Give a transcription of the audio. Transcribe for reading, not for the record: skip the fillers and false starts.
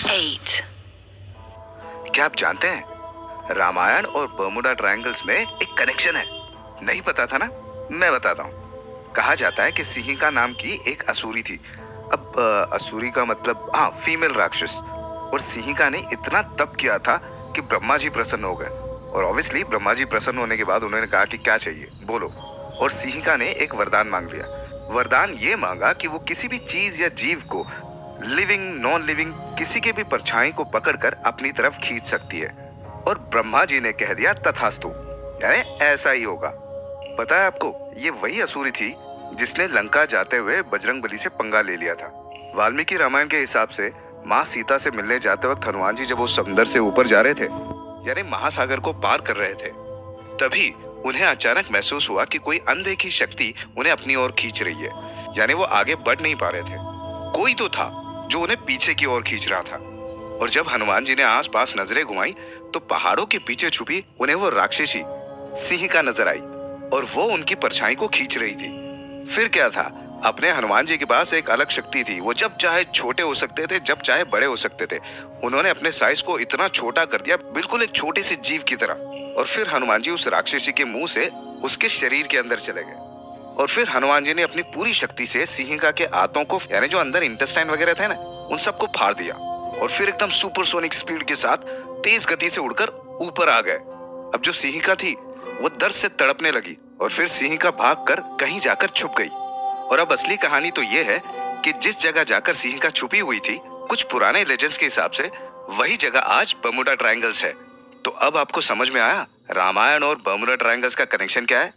8. क्या आप जानते हैं रामायण और बर्मुडा ट्रायंगल्स में एक कनेक्शन है? नहीं पता था ना? मैं बताता हूँ। कहा जाता है कि सिंहिका नाम की एक असुरी थी। अब असुरी का मतलब फीमेल राक्षस। और सिंहिका ने इतना तप किया था कि ब्रह्मा जी प्रसन्न हो गए। और ऑब्वियसली ब्रह्मा जी प्रसन्न होने के बाद उन्होंने कहा कि क्या चाहिए बोलो। और सिंहिका ने एक वरदान मांग लिया। वरदान ये मांगा कि वो किसी भी चीज या जीव को, लिविंग नॉन लिविंग, किसी के भी परछाई को पकड़कर अपनी तरफ खींच सकती है। और ब्रह्मा जी ने कह दिया तथास्तु, यानी ऐसा ही होगा। पता है आपको, ये वही असुरी थी जिसने लंका जाते हुए बजरंगबली से पंगा ले लिया था। वाल्मीकि रामायण के हिसाब से माँ सीता से मिलने जाते वक्त हनुमान जी जब उस समुद्र से ऊपर जा रहे थे, यानी महासागर को पार कर रहे थे, तभी उन्हें अचानक महसूस हुआ कि कोई अनदेखी शक्ति उन्हें अपनी ओर खींच रही है। यानी वो आगे बढ़ नहीं पा रहे थे, कोई तो था जो उन्हें पीछे की ओर खींच रहा था। और जब हनुमान जी ने आसपास नजरें घुमाई तो पहाड़ों के पीछे छुपी उन्हें वो राक्षसी सिंहिका नजर आई और वो उनकी परछाई को खींच रही थी। फिर क्या था, अपने हनुमान जी के पास एक अलग शक्ति थी। वो जब चाहे छोटे हो सकते थे, जब चाहे बड़े हो सकते थे। उन्होंने अपने साइज को इतना छोटा कर दिया, बिल्कुल एक छोटे से जीव की तरह। और फिर हनुमान जी उस राक्षसी के मुंह से उसके शरीर के अंदर चले गए। और फिर हनुमान जी ने अपनी पूरी शक्ति से सिंहिका के आंतों को, यानी जो अंदर इंटेस्टाइन वगैरह थे ना, उन सबको फाड़ दिया। और फिर एकदम सुपरसोनिक स्पीड के साथ तेज गति से उड़कर ऊपर आ गए। अब जो सिंहिका थी वो दर्द से तड़पने लगी और फिर सिंहिका भागकर कहीं जाकर छुप गई। और अब असली कहानी तो ये है कि जिस जगह जाकर सिंहिका छुपी हुई थी, कुछ पुराने लेजेंड्स के हिसाब से वही जगह आज बर्मुडा ट्रायंगल्स है। तो अब आपको समझ में आया रामायण और बर्मुडा ट्रायंगल्स का कनेक्शन क्या है?